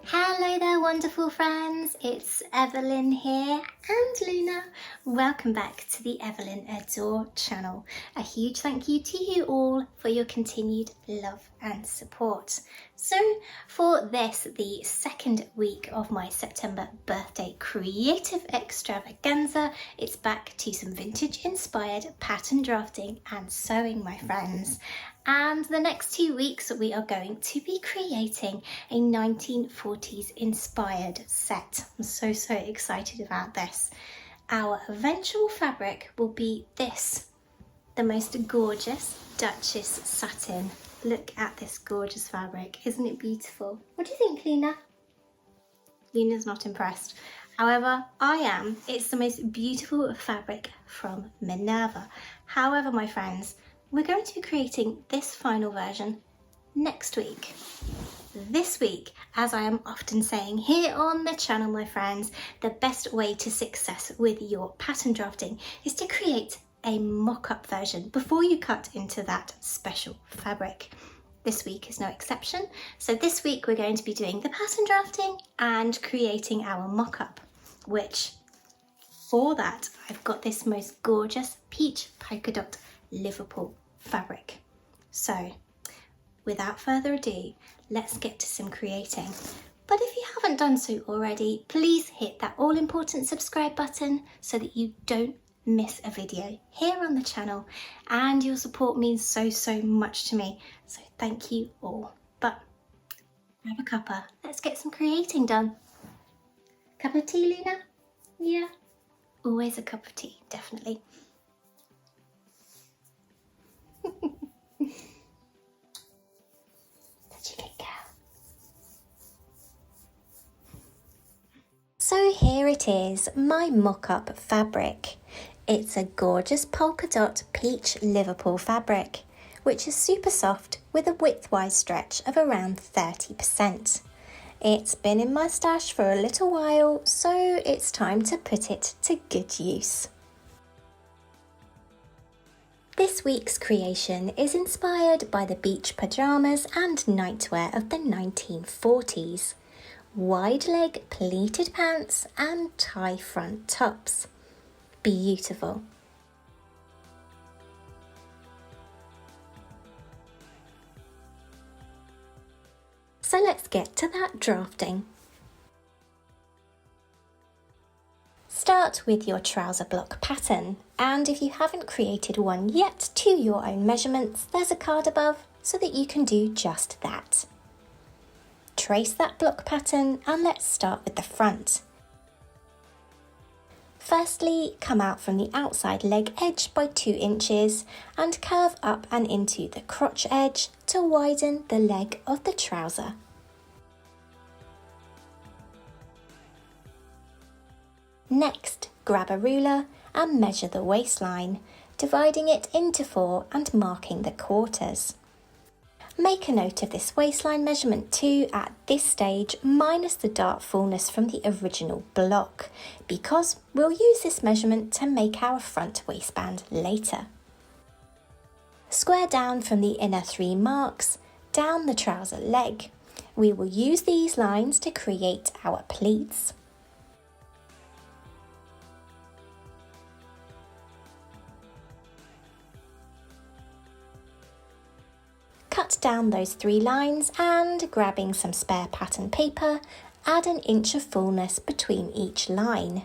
Hello there, wonderful friends. It's Evelyn here and Luna. Welcome back to the Evelyn Adore channel. A huge thank you to you all for your continued love and support. So for this, the second week of my September birthday creative extravaganza, it's back to some vintage inspired pattern drafting and sewing, my friends. And the next 2 weeks we are going to be creating a 1940s inspired set. I'm so excited about this. Our eventual fabric will be this, the most gorgeous Duchess satin. Look at this gorgeous fabric, isn't it beautiful? What do you think, Luna? Luna's not impressed. However, I am. It's the most beautiful fabric from Minerva. However, my friends, we're going to be creating this final version next week. This week, as I am often saying here on the channel, my friends, the best way to success with your pattern drafting is to create a mock-up version before you cut into that special fabric. This week is no exception. So this week we're going to be doing the pattern drafting and creating our mock-up, which for that I've got this most gorgeous peach polka dot Liverpool fabric. So without further ado, let's get to some creating. But if you haven't done so already, please hit that all important subscribe button so that you don't miss a video here on the channel, and your support means so much to me, so thank you all. But grab a cuppa, let's get some creating done. Cup of tea, Luna? Yeah, always a cup of tea, definitely. So here it is, my mock-up fabric. It's a gorgeous polka dot peach Liverpool fabric, which is super soft with a widthwise stretch of around 30%. It's been in my stash for a little while, so it's time to put it to good use. This week's creation is inspired by the beach pajamas and nightwear of the 1940s. Wide leg pleated pants and tie front tops. Beautiful. So let's get to that drafting. Start with your trouser block pattern, and if you haven't created one yet to your own measurements, there's a card above so that you can do just that. Trace that block pattern and let's start with the front. Firstly, come out from the outside leg edge by 2 inches and curve up and into the crotch edge to widen the leg of the trouser. Next, grab a ruler and measure the waistline, dividing it into 4 and marking the quarters. Make a note of this waistline measurement too at this stage, minus the dart fullness from the original block, because we'll use this measurement to make our front waistband later. Square down from the inner 3 marks, down the trouser leg. We will use these lines to create our pleats. Cut down those 3 lines and, grabbing some spare pattern paper, add an inch of fullness between each line.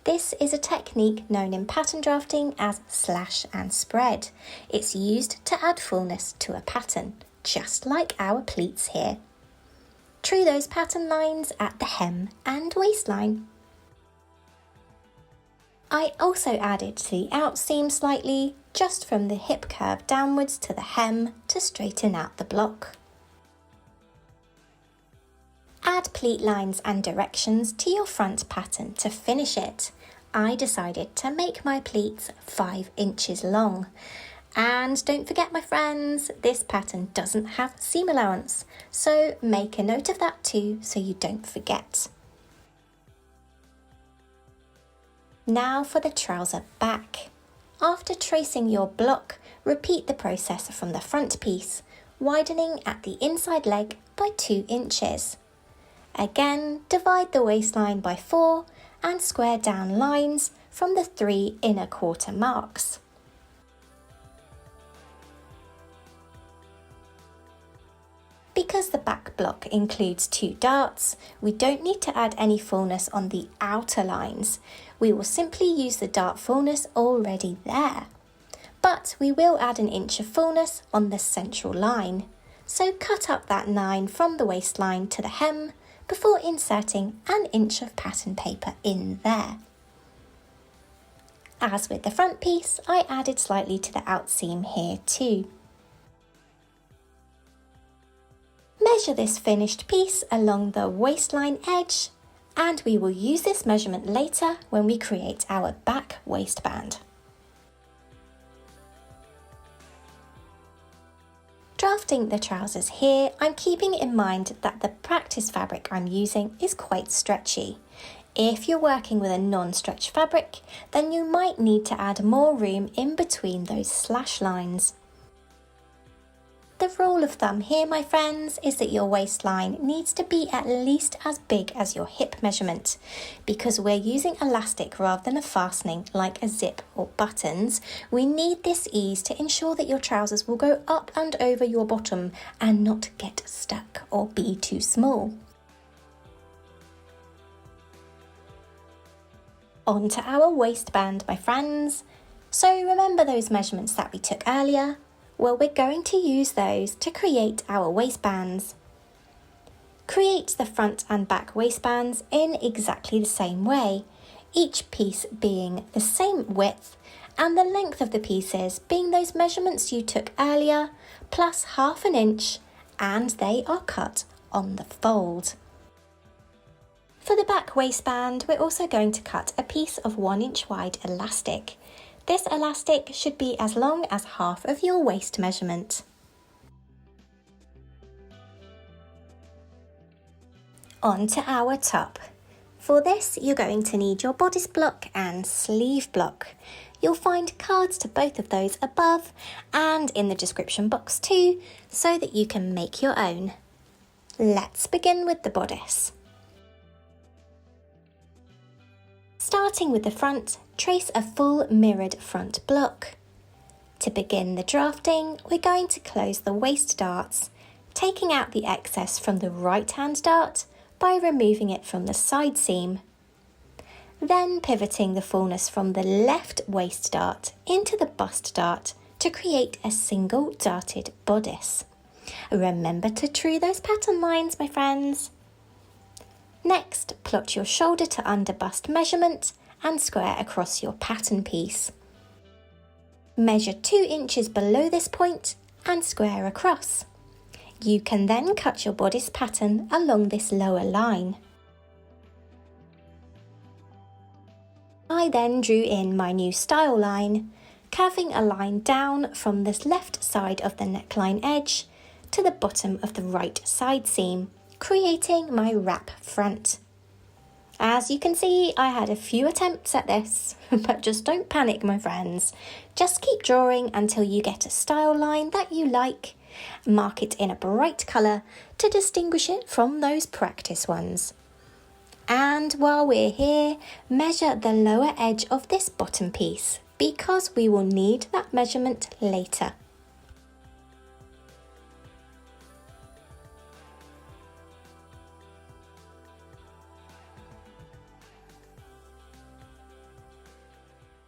This is a technique known in pattern drafting as slash and spread. It's used to add fullness to a pattern, just like our pleats here. True those pattern lines at the hem and waistline. I also added to the outseam slightly, just from the hip curve downwards to the hem to straighten out the block. Add pleat lines and directions to your front pattern to finish it. I decided to make my pleats 5 inches long. And don't forget, my friends, this pattern doesn't have seam allowance, so make a note of that too so you don't forget. Now for the trouser back. After tracing your block, repeat the process from the front piece, widening at the inside leg by 2 inches. Again, divide the waistline by 4 and square down lines from the 3 inner quarter marks. Because the back block includes 2 darts, we don't need to add any fullness on the outer lines. We will simply use the dart fullness already there. But we will add an inch of fullness on the central line. So cut up that 9 from the waistline to the hem before inserting an inch of pattern paper in there. As with the front piece, I added slightly to the outseam here too. Measure this finished piece along the waistline edge, and we will use this measurement later when we create our back waistband. Drafting the trousers here, I'm keeping in mind that the practice fabric I'm using is quite stretchy. If you're working with a non-stretch fabric, then you might need to add more room in between those slash lines. The rule of thumb here, my friends, is that your waistline needs to be at least as big as your hip measurement. Because we're using elastic rather than a fastening like a zip or buttons, we need this ease to ensure that your trousers will go up and over your bottom and not get stuck or be too small. On to our waistband, my friends. So remember those measurements that we took earlier? Well, we're going to use those to create our waistbands. Create the front and back waistbands in exactly the same way, each piece being the same width and the length of the pieces being those measurements you took earlier plus ½ inch, and they are cut on the fold. For the back waistband, we're also going to cut a piece of 1 inch wide elastic. This elastic should be as long as half of your waist measurement. On to our top. For this, you're going to need your bodice block and sleeve block. You'll find cards to both of those above and in the description box too, so that you can make your own. Let's begin with the bodice. Starting with the front, trace a full mirrored front block. To begin the drafting, we're going to close the waist darts, taking out the excess from the right-hand dart by removing it from the side seam. Then pivoting the fullness from the left waist dart into the bust dart to create a single darted bodice. Remember to true those pattern lines, my friends. Next, plot your shoulder to under bust measurement and square across your pattern piece. Measure 2 inches below this point and square across. You can then cut your bodice pattern along this lower line. I then drew in my new style line, curving a line down from this left side of the neckline edge to the bottom of the right side seam, creating my wrap front. As you can see, I had a few attempts at this, but just don't panic, my friends. Just keep drawing until you get a style line that you like. Mark it in a bright colour to distinguish it from those practice ones. And while we're here, measure the lower edge of this bottom piece because we will need that measurement later.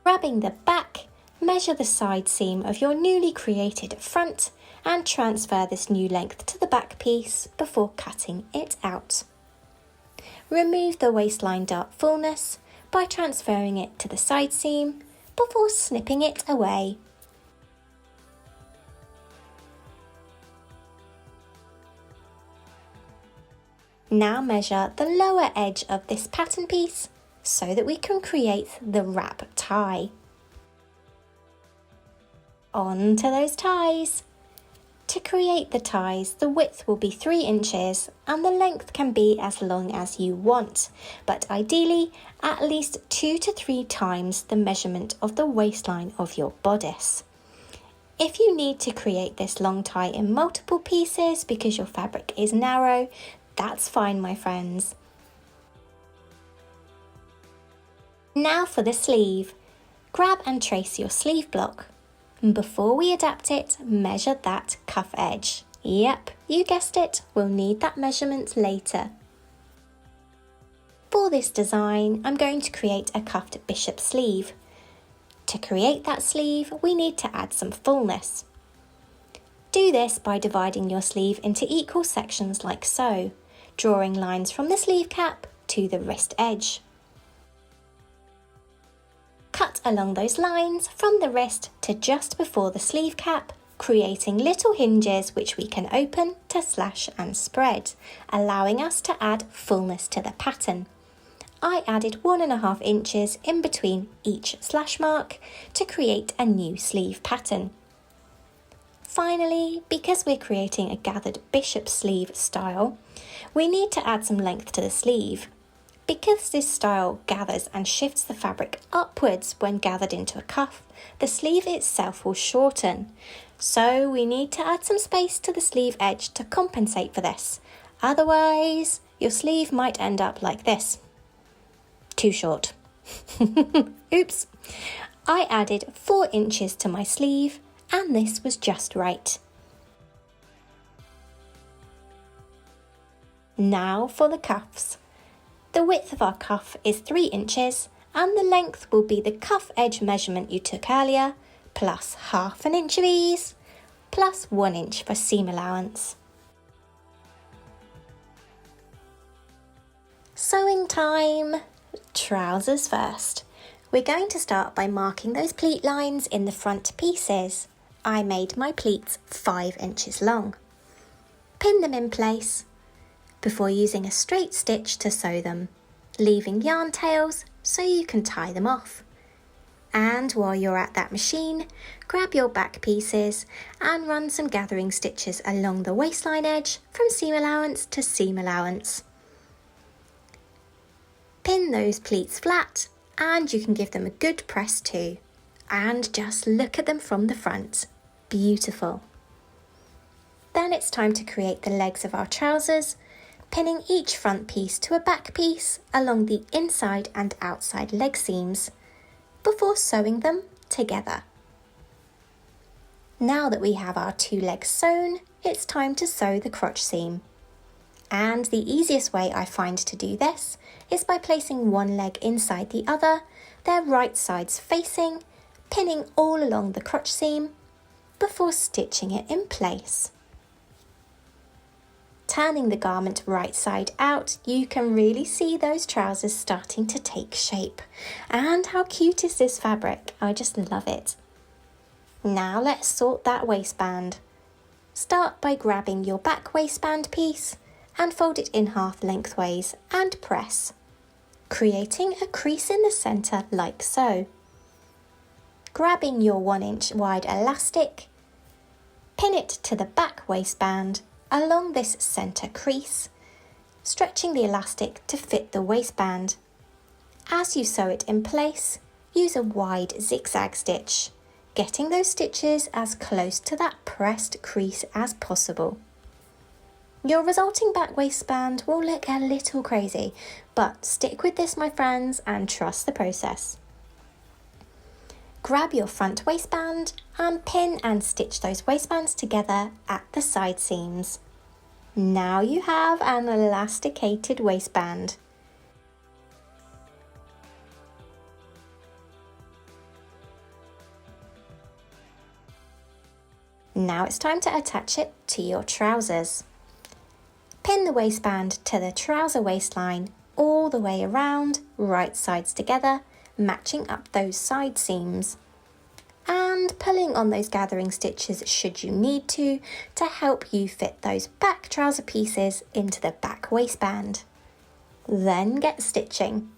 Grabbing the back, measure the side seam of your newly created front and transfer this new length to the back piece before cutting it out. Remove the waistline dart fullness by transferring it to the side seam before snipping it away. Now measure the lower edge of this pattern piece so that we can create the wrap tie. On to those ties. To create the ties, the width will be 3 inches and the length can be as long as you want, but ideally at least 2 to 3 times the measurement of the waistline of your bodice. If you need to create this long tie in multiple pieces because your fabric is narrow, That's fine, my friends. Now for the sleeve. Grab and trace your sleeve block. Before we adapt it, measure that cuff edge. Yep, you guessed it, we'll need that measurement later. For this design, I'm going to create a cuffed bishop sleeve. To create that sleeve, we need to add some fullness. Do this by dividing your sleeve into equal sections like so, drawing lines from the sleeve cap to the wrist edge. Cut along those lines from the wrist to just before the sleeve cap, creating little hinges which we can open to slash and spread, allowing us to add fullness to the pattern. I added 1.5 inches in between each slash mark to create a new sleeve pattern. Finally, because we're creating a gathered bishop sleeve style, we need to add some length to the sleeve. Because this style gathers and shifts the fabric upwards when gathered into a cuff, the sleeve itself will shorten. So we need to add some space to the sleeve edge to compensate for this. Otherwise, your sleeve might end up like this. Too short. Oops. I added 4 inches to my sleeve and this was just right. Now for the cuffs. The width of our cuff is 3 inches and the length will be the cuff edge measurement you took earlier, plus 1/2 inch of ease, plus 1 inch for seam allowance. Sewing time! Trousers first. We're going to start by marking those pleat lines in the front pieces. I made my pleats 5 inches long. Pin them in place before using a straight stitch to sew them, leaving yarn tails so you can tie them off. And while you're at that machine, grab your back pieces and run some gathering stitches along the waistline edge from seam allowance to seam allowance. Pin those pleats flat and you can give them a good press too. And just look at them from the front. Beautiful. Then it's time to create the legs of our trousers, pinning each front piece to a back piece along the inside and outside leg seams, before sewing them together. Now that we have our 2 legs sewn, it's time to sew the crotch seam. And the easiest way I find to do this is by placing one leg inside the other, their right sides facing, pinning all along the crotch seam, before stitching it in place. Turning the garment right side out, you can really see those trousers starting to take shape. And how cute is this fabric? I just love it. Now let's sort that waistband. Start by grabbing your back waistband piece and fold it in half lengthways and press, creating a crease in the centre like so. Grabbing your 1 inch wide elastic, pin it to the back waistband along this centre crease, stretching the elastic to fit the waistband. As you sew it in place, use a wide zigzag stitch, getting those stitches as close to that pressed crease as possible. Your resulting back waistband will look a little crazy, but stick with this, my friends, and trust the process. Grab your front waistband and pin and stitch those waistbands together at the side seams. Now you have an elasticated waistband. Now it's time to attach it to your trousers. Pin the waistband to the trouser waistline all the way around, right sides together, matching up those side seams. And pulling on those gathering stitches should you need to help you fit those back trouser pieces into the back waistband. Then get stitching.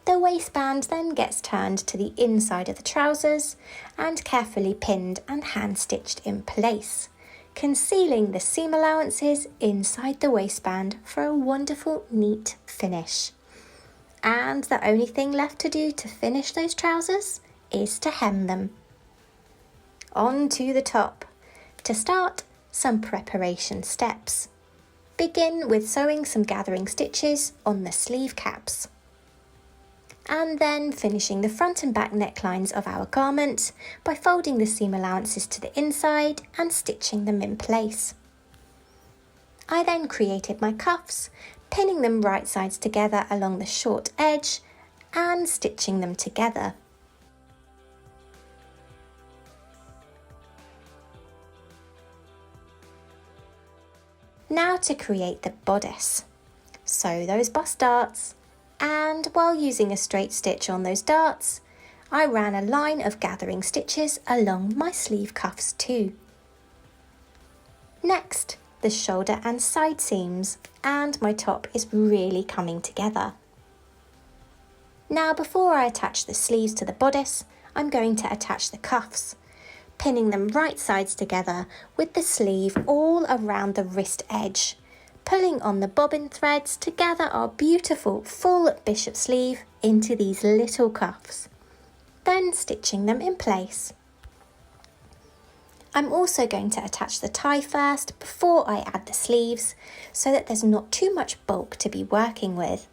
The waistband then gets turned to the inside of the trousers and carefully pinned and hand stitched in place, concealing the seam allowances inside the waistband for a wonderful neat finish. And the only thing left to do to finish those trousers is to hem them. On to the top. To start, some preparation steps. begin with sewing some gathering stitches on the sleeve caps, and then finishing the front and back necklines of our garment by folding the seam allowances to the inside and stitching them in place. I then created my cuffs, pinning them right sides together along the short edge and stitching them together. Now to create the bodice. Sew those bust darts, and while using a straight stitch on those darts, I ran a line of gathering stitches along my sleeve cuffs too. Next, the shoulder and side seams, and my top is really coming together. Now before I attach the sleeves to the bodice, I'm going to attach the cuffs, pinning them right sides together with the sleeve all around the wrist edge, pulling on the bobbin threads to gather our beautiful full bishop sleeve into these little cuffs, then stitching them in place. I'm also going to attach the tie first before I add the sleeves so that there's not too much bulk to be working with.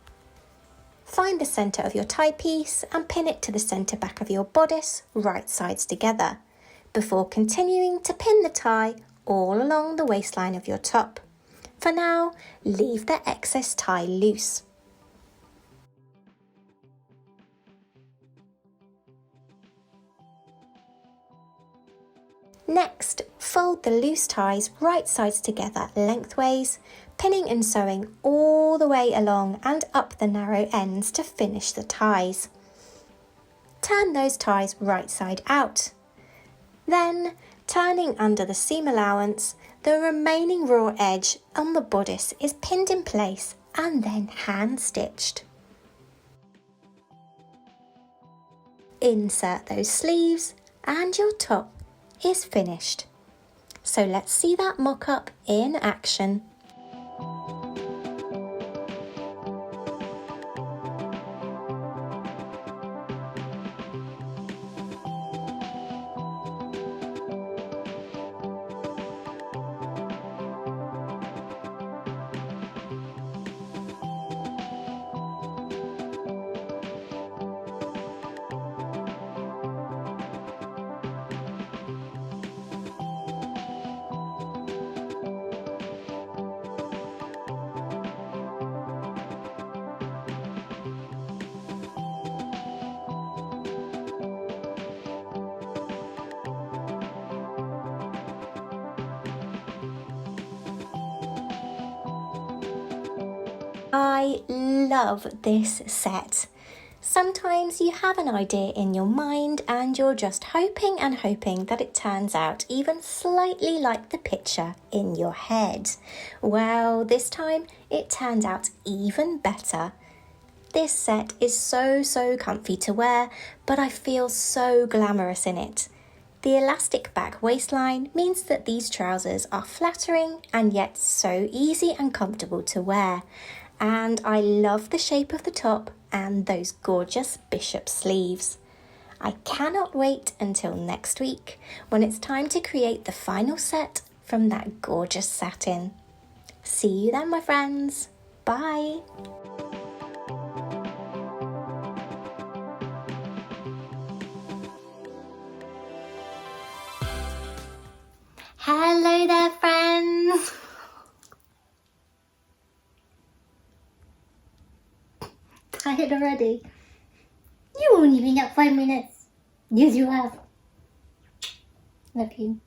Find the centre of your tie piece and pin it to the centre back of your bodice right sides together, before continuing to pin the tie all along the waistline of your top. For now, leave the excess tie loose. Next, fold the loose ties right sides together lengthways, pinning and sewing all the way along and up the narrow ends to finish the ties. Turn those ties right side out. Then, turning under the seam allowance, the remaining raw edge on the bodice is pinned in place and then hand stitched. Insert those sleeves and your top is finished. So let's see that mock-up in action. I love this set. Sometimes you have an idea in your mind and you're just hoping and hoping that it turns out even slightly like the picture in your head. Well, this time it turned out even better. This set is so comfy to wear, but I feel so glamorous in it. The elastic back waistline means that these trousers are flattering and yet so easy and comfortable to wear. And I love the shape of the top and those gorgeous bishop sleeves. I cannot wait until next week when it's time to create the final set from that gorgeous satin. See you then, my friends. Bye. Hello there, friends. Tired already? You won't even get 5 minutes. Yes, you have. Love you.